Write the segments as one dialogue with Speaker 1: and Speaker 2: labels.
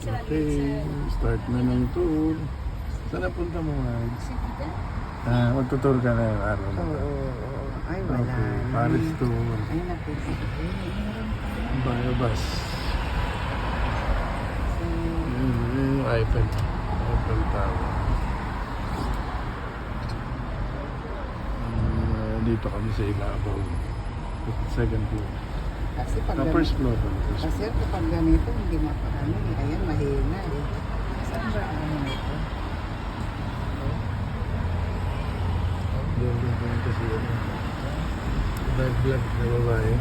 Speaker 1: Okay, start na ng tour. Saan napunta mo, Mads? Magtutour ka na yung araw na
Speaker 2: Oo,
Speaker 1: to.
Speaker 2: oo. Ay, wala.
Speaker 1: Okay, Paris tour.
Speaker 2: Ay, nakita ko.
Speaker 1: Bayabas. Yung Eiffel Tower. Dito kami sa ibabaw. Second floor.
Speaker 2: Kasi pag
Speaker 1: First floor. First
Speaker 2: Kasi kapag ganito, hindi mapaano eh. Ayan, mahina eh. Saan ba ano nito?
Speaker 1: Doon din kasi yun. Vlog na babae.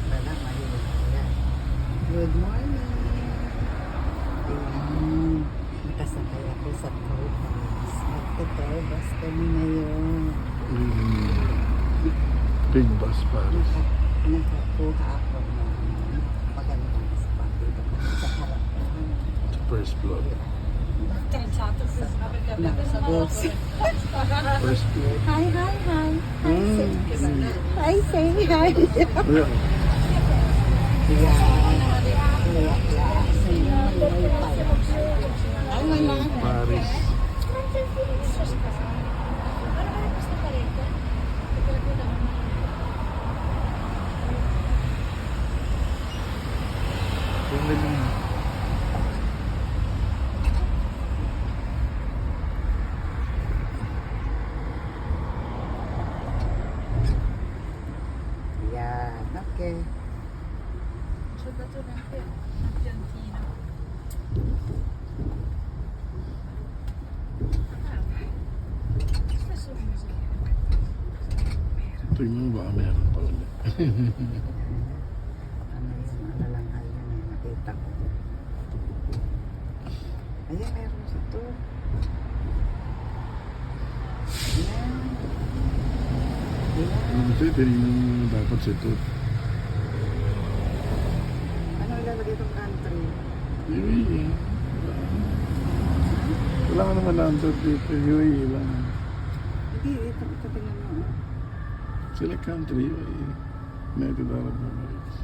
Speaker 2: Wala, mahina. Ayan. Good morning. Ayan. Nakasakay ako sa tour bus. Magto-tour bus kami ngayon.
Speaker 1: Big bus Paris.
Speaker 2: Nakakuha ako ng magandang spot dito sa harap naman.
Speaker 1: First floor.
Speaker 2: Nakagos.
Speaker 1: First floor.
Speaker 2: Hi, hi, hi. Hi, say hi.
Speaker 1: Yeah.
Speaker 2: Ay, wala na.
Speaker 1: Paris.
Speaker 2: Yan, okay.
Speaker 1: Tingnan mo ba meron pa ulit?
Speaker 2: Ano yung ano lang ayun eh, nakita ko. Ayan, meron sa to. Ayan. Ayan.
Speaker 1: Kasi tinignan mo dapat si Tut.
Speaker 2: Ano ilalagay itong country?
Speaker 1: UAE. Wala ka naman answer dito. UAE lang.
Speaker 2: Hindi, ito tingnan mo.
Speaker 1: Select country, UAE. United Arab Emirates.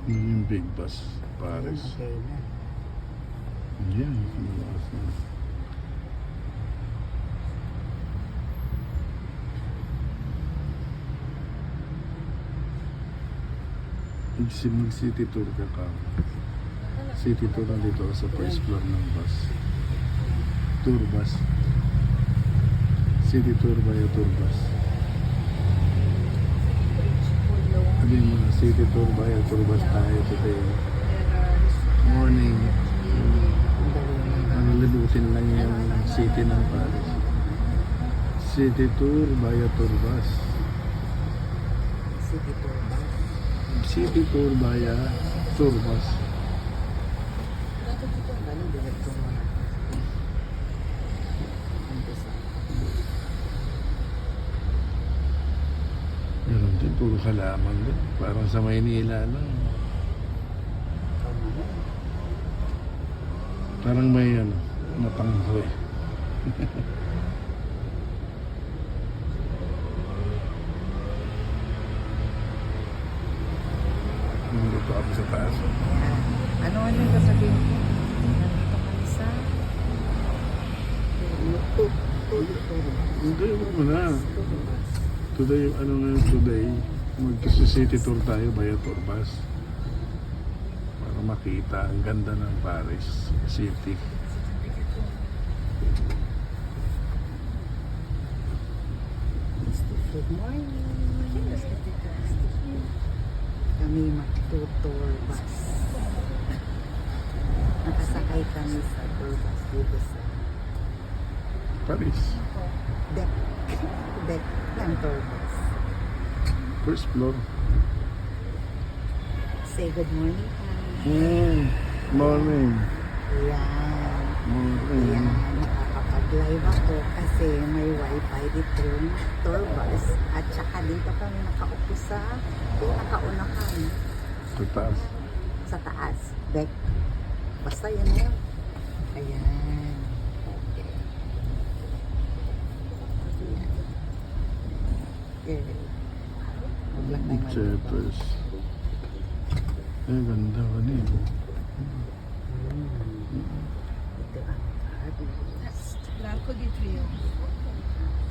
Speaker 1: Yun yung big bus, Paris.
Speaker 2: Okay na.
Speaker 1: Yan, sumulas na. Mag-city tour ka. City tour na dito sa first floor ng bus. Tour bus. City tour by a tour bus. Sabihin mo na, city tour by a tour bus tayo today. Morning. Ang libutin lang yung city ng Paris. City tour by a tour bus.
Speaker 2: City tour ba?
Speaker 1: City tour by a tour bus.
Speaker 2: Ano, direkto mo na. Umpisa.
Speaker 1: Meron din, puro halaman din. Parang sa Maynila lang. Parang may ano, matanghoy. Nandito ako sa taas.
Speaker 2: Ano yung sasabihin ko? Nandito kami sa
Speaker 1: Hindi, wag mo na. Today, ano nga today, mag-city tour tayo by a tour bus. Para makita ang ganda ng Paris City.
Speaker 2: Good morning. Kami magtutour bus. Nakasakay kami sa tour bus dito sa
Speaker 1: Paris.
Speaker 2: deck. Deck ng tour bus.
Speaker 1: First floor.
Speaker 2: Say good morning.
Speaker 1: Morning.
Speaker 2: Ayan.
Speaker 1: Morning.
Speaker 2: Ayan. Nakakapag-live ako kasi may wifi dito yung tour bus. Dito kami nakaupo sa pinakaunahan.
Speaker 1: Sa taas.
Speaker 2: Sa taas. Deck. Basta yan na yun. Ayan. Okay. Okay. Huwag lang tayo maliban.
Speaker 1: Cheppers. Ganda ka niya.
Speaker 2: Ito ang harvest.
Speaker 3: Largo di trio.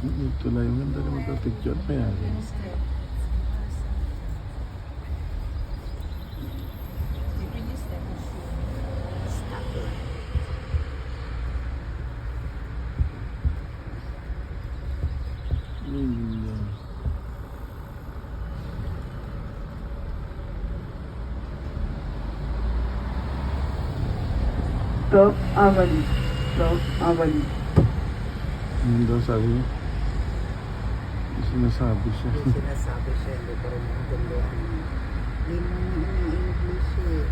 Speaker 1: Ito lang yung ganda naman ka picture pa yan. Ganda.
Speaker 4: Top Avenue. Top Avenue.
Speaker 1: Ano daw sabi niya? May sinasabi siya.
Speaker 2: May sinasabi siya, hindi ko rin maintindihan. Hindi mo ini-English eh.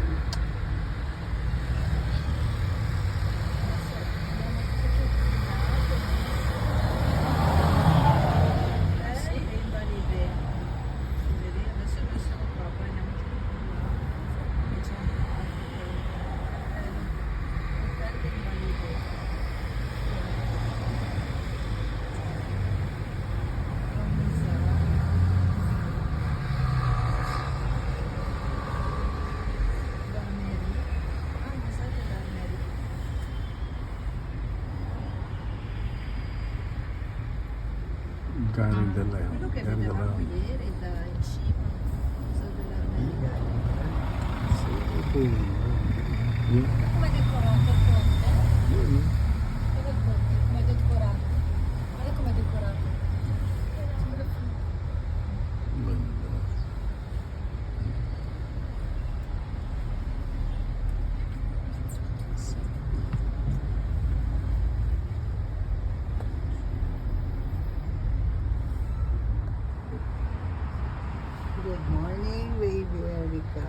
Speaker 1: Galing dala yun.
Speaker 3: Look at
Speaker 1: Galing
Speaker 3: the
Speaker 1: dala yun.
Speaker 3: Armenier and the sheep. So the Armenier.
Speaker 1: Ito yun. Yun.
Speaker 3: Come decorato fronte?
Speaker 1: Yun.
Speaker 3: Come decorato? Guarda come decorato.
Speaker 1: Ganda.
Speaker 2: Good morning, baby Erica.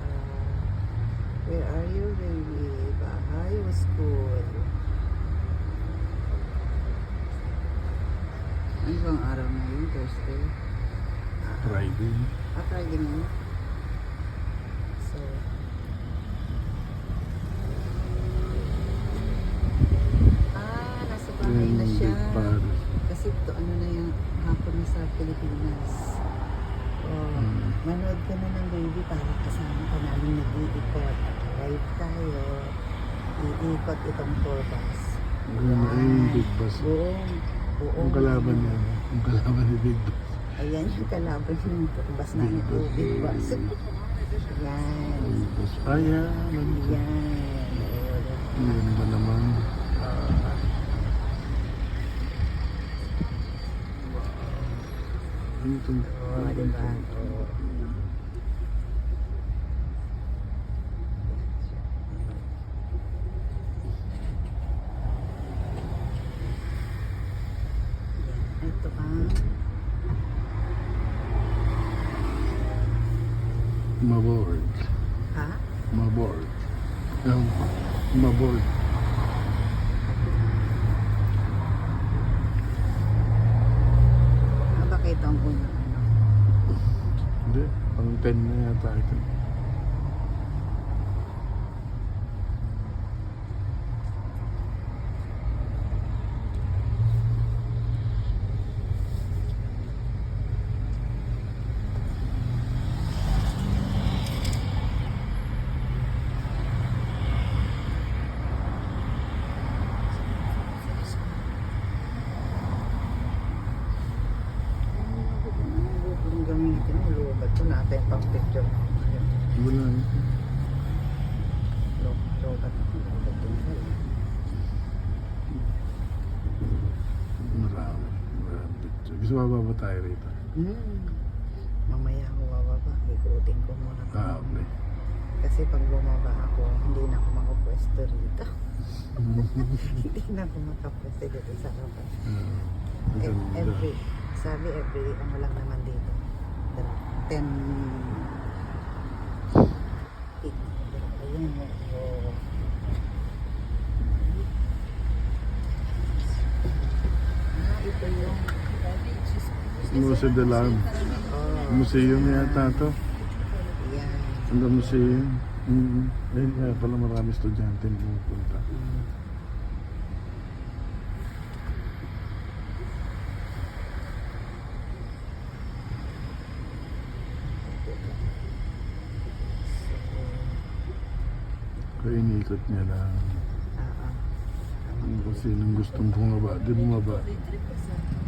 Speaker 2: Where are you, baby? Bahay o school? Ano bang araw ngayon? Thursday?
Speaker 1: Friday.
Speaker 2: Friday ngayon. So, nasa bahay
Speaker 1: Yun
Speaker 2: na
Speaker 1: yung
Speaker 2: siya.
Speaker 1: big Paris.
Speaker 2: Kasi ito, ano na yung hapon na sa Pilipinas. Oh, manood ka na ng baby para kasama ka namin nag-iikot. Right tayo. Iikot itong tour bus.
Speaker 1: Yun ay yung big boss.
Speaker 2: Buong.
Speaker 1: Ang kalaban niya. Ang kalaban ni Big Boss.
Speaker 2: Ayan yung kalaban ng tour bus na ito. Big bus. Yan.
Speaker 1: Big Boss. Ayan.
Speaker 2: Yan.
Speaker 1: Yan ba naman? Ano itong...
Speaker 2: Oh, diba? Oh. Ito ang
Speaker 1: Maboard.
Speaker 2: ha?
Speaker 1: Maboard. Maboard.
Speaker 2: Bakit ang unang ano?
Speaker 1: Hindi. Pang 10 na yata ito.
Speaker 2: Ang gamitin mo, lubat ko natin pang picture mo.
Speaker 1: Wala.
Speaker 2: Lubat ko.
Speaker 1: Marami. Marami picture. Gusto mo ba tayo rito?
Speaker 2: Mamaya ako bababa. Ikutin ko muna.
Speaker 1: Okay.
Speaker 2: Kasi pag bumaba ako, hindi na ako makapwesto rito. Hindi na ako makapwesto dito sa harapan.
Speaker 1: Ganda.
Speaker 2: Every, ano lang naman dito. 10 feet. Ayan, oh. Ito yung
Speaker 1: Museo de l'Arme.
Speaker 2: oh,
Speaker 1: Museum yata to.
Speaker 2: Yan.
Speaker 1: Ang museum. Ayun kaya pala marami estudyante na pumupunta. Kaya inikot niya lang.
Speaker 2: Oo.
Speaker 1: Kung sinong gustong bumaba, di bumaba.
Speaker 3: Trip kasi.